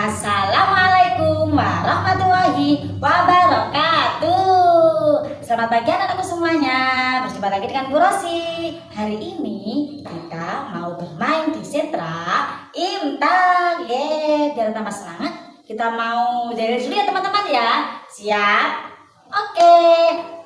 Assalamualaikum warahmatullahi wabarakatuh. Selamat pagi anak-anakku semuanya. Berjumpa lagi dengan Bu Rosi. Hari ini kita mau bermain di sentra Imtak. Biar tambah semangat, kita mau jalan dulu ya teman-teman ya. Siap? Oke.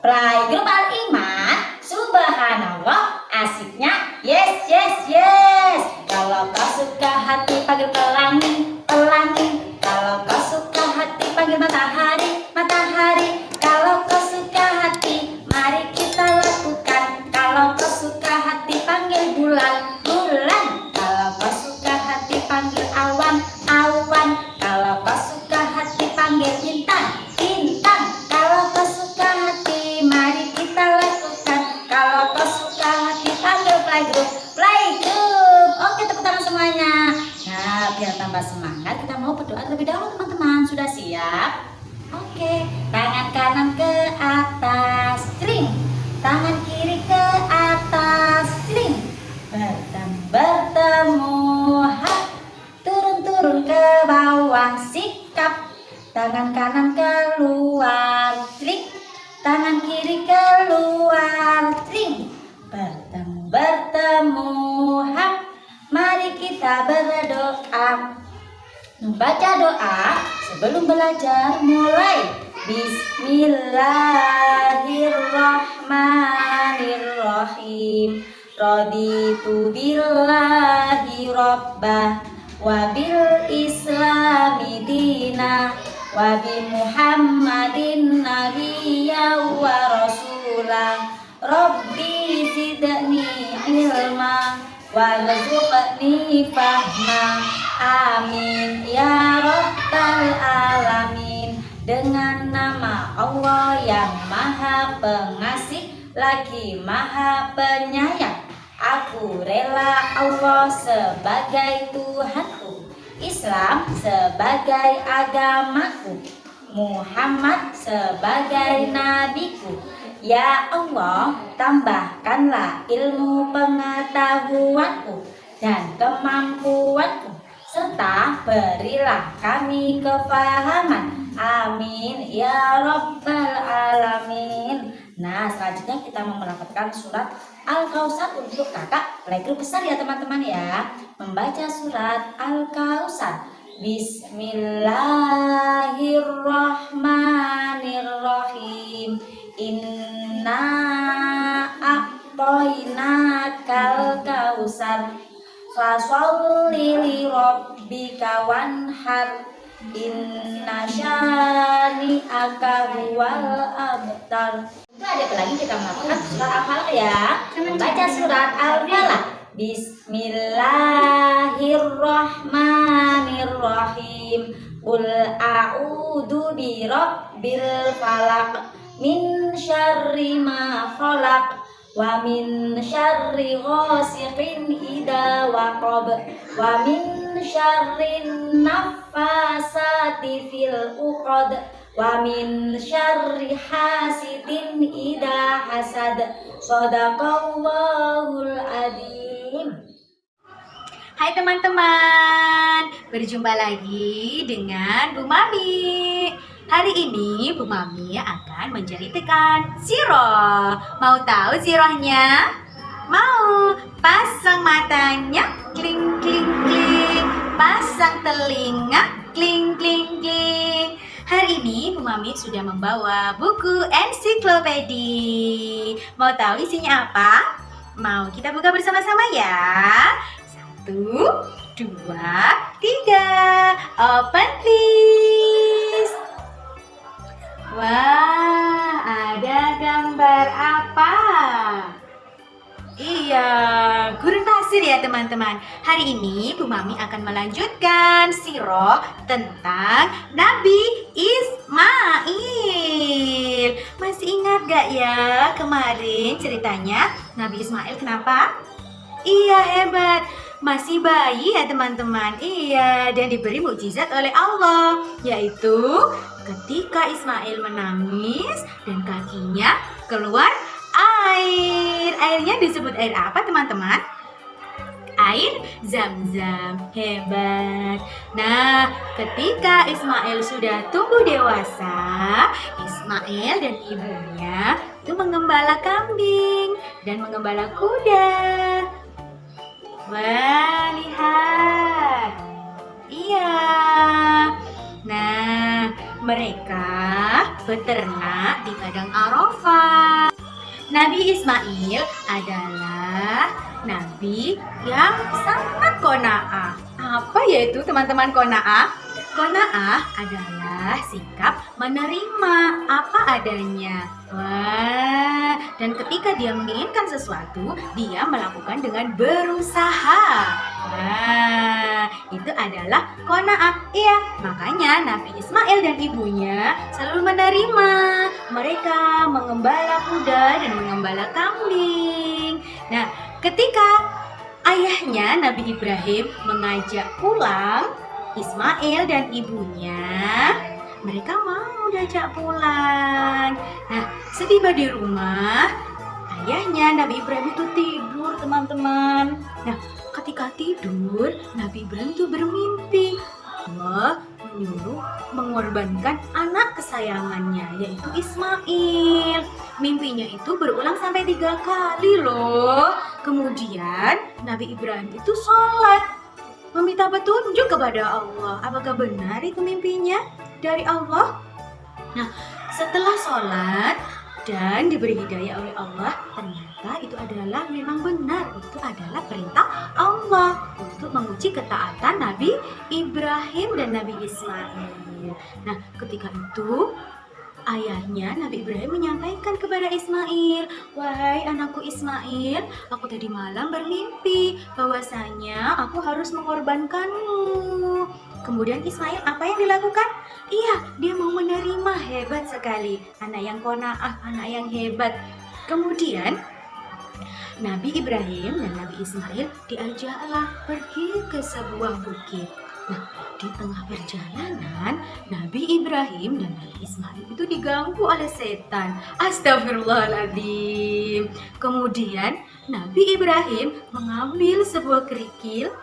Playgroup Al-Iman. Subhanallah, asiknya yes yes yes. Kalau kau suka hati panggil pelangi, pelangi. Kalau kau suka hati panggil matahari, matahari. Kalau kau suka hati mari kita lakukan. Kalau kau suka hati panggil bulan, bulan. Kalau kau suka hati panggil awan, awan. Kalau kau suka hati panggil bintang, bintang. Kalau kau suka hati mari kita lakukan. Kalau kau suka hati panggil playgroup, playgroup. Oke, tepuk tangan semuanya. Nah, biar tambah semangat kita mau berdoa terlebih dahulu teman-teman. Sudah siap? Oke, tangan kanan ke atas, string. Tangan kiri ke atas, string. Bertemu, turun-turun ke bawah, sikap. Tangan kanan keluar, string. Tangan kiri keluar, string. Bertemu, mari kita berdoa. Membaca doa sebelum belajar mulai. Bismillahirrahmanirrahim. Raditu billahi rabbah wa bil islami dina wa bi muhammadin nabiyya wa rasulah. Rabbi zidni ilma warzuqni fahma. Amin ya rabbal alamin. Dengan nama Allah yang maha pengasih lagi maha penyayang, aku rela Allah sebagai Tuhanku, Islam sebagai agamaku, Muhammad sebagai nabiku. Ya Allah, tambahkanlah ilmu pengetahuanku dan kemampuanku, serta berilah kami kefahaman. Amin ya rabbal alamin. Nah, selanjutnya kita mau melafalkan surat Al-Kautsar untuk kakak playgroup besar ya teman-teman ya. Membaca surat Al-Kautsar. Bismillahirrahmanirrahim. Inna a'toinakal kautsar fasholli li rabbika wanhar. Inna syani'aka huwal abtar. Itu ada apa lagi kita melakukan surat Al-Falaq ya. Membaca surat Al-Falaq. Bismillahirrahmanirrahim. Qul a'udzu birabbil falaq min syarri ma khalaq wa min syarri ghasiqin idza waqab wa min syarri naffasati fil uqad wa min syarri hasidin idza hasad. Shadaqallahul adzim. Hai teman-teman, berjumpa lagi dengan Bu Mami. Hari ini Bu Mami akan menceritakan sirah. Mau tahu sirahnya? Mau? Pasang matanya, kling kling kling. Pasang telinga, kling kling kling. Hari ini Bu Mami sudah membawa buku ensiklopedi. Mau tahu isinya apa? Mau kita buka bersama-sama ya? 1, 2, 3. Open please. Wah, ada gambar apa? Iya, gurun pasir ya teman-teman. Hari ini Bu Mami akan melanjutkan sirah tentang Nabi Ismail. Masih ingat gak ya kemarin ceritanya Nabi Ismail kenapa? Iya, hebat. Masih bayi ya teman-teman. Iya, dan diberi mukjizat oleh Allah, yaitu ketika Ismail menangis dan kakinya keluar air. Airnya disebut air apa teman-teman? air Zam-Zam. Hebat. Nah, ketika Ismail sudah tumbuh dewasa, Ismail dan ibunya itu mengembala kambing dan mengembala kuda. Wah, lihat. Iya. Nah, mereka beternak di padang Arafah. Nabi Ismail adalah nabi yang sangat qanaah. Apa yaitu teman-teman qanaah? Qanaah adalah sikap menerima apa adanya. Wah, dan ketika dia menginginkan sesuatu, dia melakukan dengan berusaha. Wah, itu adalah qanaah. Iya, makanya Nabi Ismail dan ibunya selalu menerima. Mereka mengembala kuda dan mengembala kambing. Nah, ketika ayahnya Nabi Ibrahim mengajak pulang Ismail dan ibunya, mereka mau diajak pulang. Nah, setiba di rumah, ayahnya Nabi Ibrahim itu tidur, teman-teman. Nah, ketika tidur, Nabi Ibrahim itu bermimpi. Allah menyuruh mengorbankan anak kesayangannya, yaitu Ismail. Mimpinya itu berulang sampai 3 kali loh. Kemudian Nabi Ibrahim itu sholat, meminta petunjuk kepada Allah. Apakah benar itu mimpinya dari Allah? Nah, setelah sholat dan diberi hidayah oleh Allah, ternyata itu adalah memang benar. Itu adalah perintah Allah untuk menguji ketaatan Nabi Ibrahim dan Nabi Ismail. Nah, ketika itu ayahnya Nabi Ibrahim menyampaikan kepada Ismail, "Wahai anakku Ismail, aku tadi malam bermimpi bahwasanya aku harus mengorbankanmu." Kemudian Ismail apa yang dilakukan? Iya, dia mau menerima. Hebat sekali. Anak yang qanaah, anak yang hebat. Kemudian Nabi Ibrahim dan Nabi Ismail diajaklah pergi ke sebuah bukit. Nah, di tengah perjalanan, Nabi Ibrahim dan Nabi Ismail itu diganggu oleh setan. Astagfirullahaladzim. Kemudian Nabi Ibrahim mengambil sebuah kerikil,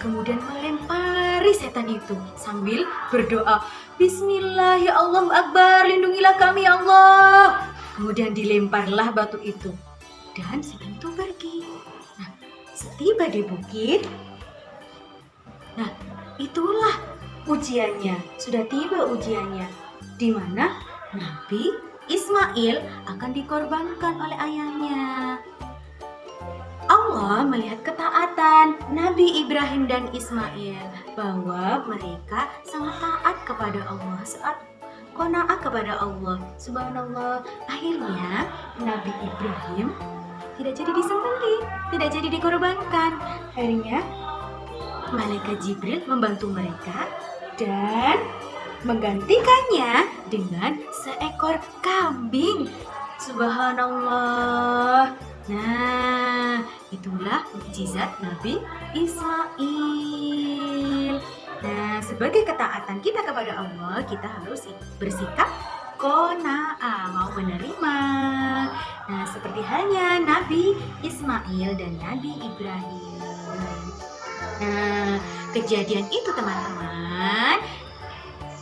kemudian melempari setan itu sambil berdoa, "Bismillah, ya Allah Akbar, lindungilah kami ya Allah." Kemudian dilemparlah batu itu dan setan itu pergi. Nah, setiba di bukit, nah itulah ujiannya, sudah tiba ujiannya, di mana Nabi Ismail akan dikorbankan oleh ayahnya. Allah melihat ketaatan Nabi Ibrahim dan Ismail, bahwa mereka sangat taat kepada Allah, saat qanaah kepada Allah. Subhanallah, akhirnya Nabi Ibrahim tidak jadi disembelih, tidak jadi dikorbankan. Akhirnya Malaikat Jibril membantu mereka dan menggantikannya dengan seekor kambing. Subhanallah. Nah, itulah mukjizat Nabi Ismail. Nah, sebagai ketaatan kita kepada Allah, kita harus bersikap qanaah, mau menerima. Nah, seperti halnya Nabi Ismail dan Nabi Ibrahim. Nah, kejadian itu teman-teman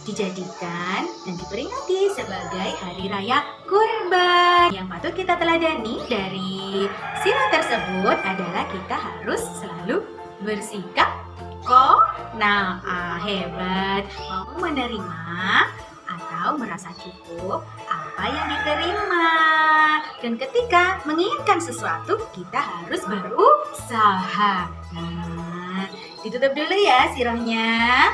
dijadikan dan diperingati sebagai Hari Raya Kurban. Yang patut kita teladani dari sirah tersebut adalah kita harus selalu bersikap qanaah. Hebat, mau menerima atau merasa cukup apa yang diterima. Dan ketika menginginkan sesuatu, kita harus berusaha. Nah, ditutup dulu ya sirahnya.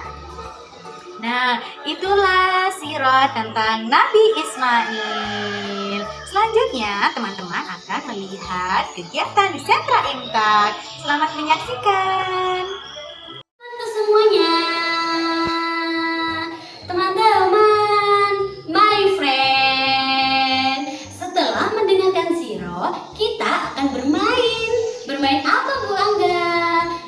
Nah, itulah sirah tentang Nabi Ismail. Selanjutnya, teman-teman akan melihat kegiatan di Sentra Imtak. Selamat menyaksikan. Halo semuanya, teman-teman, my friend. Setelah mendengarkan sirah, kita akan bermain. Bermain apa, Bu Angga?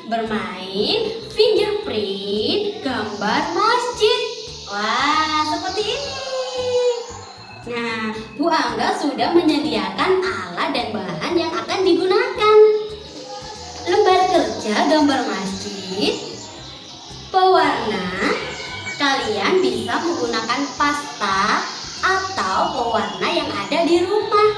Bermain fingerprint gambar masjid. Wah, seperti ini. Nah, Bu Angga sudah menyediakan alat dan bahan yang akan digunakan. Lembar kerja saja gambar masjid, pewarna, kalian bisa menggunakan pasta atau pewarna yang ada di rumah.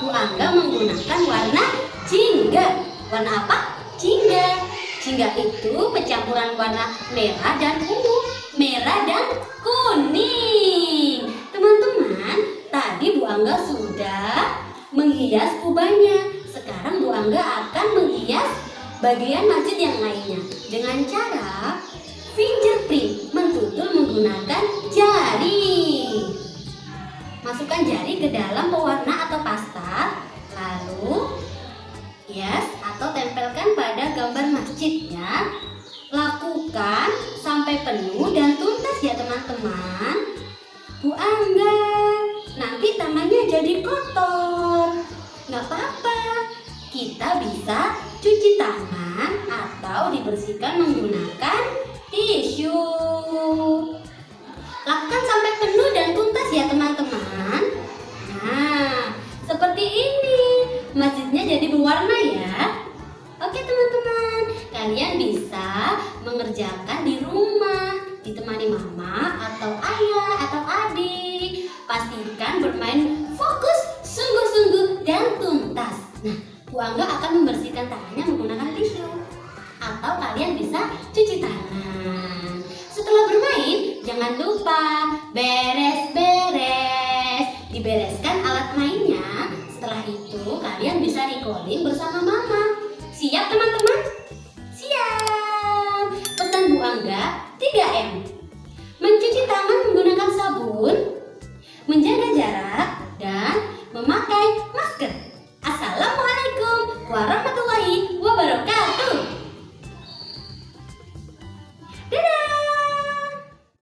Bu Angga menggunakan warna jingga. Warna apa? Jingga. Jingga itu pencampuran warna merah dan ungu, merah dan kuning. Teman-teman, tadi Bu Angga sudah menghias kubahnya. Sekarang Bu Angga akan menghias bagian masjid yang lainnya dengan cara fingerprint, mentutul menggunakan jari. Masukkan jari ke dalam pewarna atau pasta, lalu hias atau tempelkan pada gambar masjid ya. Lakukan sampai penuh dan tuntas ya teman-teman. Bu Angga, nanti tangannya jadi kotor. Nggak apa-apa, kita bisa cuci tangan atau dibersihkan menggunakan tisu. Lakukan sampai penuh dan tuntas ya teman-teman. Nah, seperti ini masjidnya jadi berwarna ya. Oke teman-teman, kalian bisa mengerjakan di rumah, ditemani mama atau ayah atau adik. Pastikan bermain fokus, sungguh-sungguh dan tuntas. Nah, Bu Angga akan membersihkan tangannya menggunakan tisu, atau kalian bisa cuci tangan. Setelah bermain, jangan lupa beres-beres, dibereskan alat mainnya. Setelah itu kalian bisa recalling bersama mama.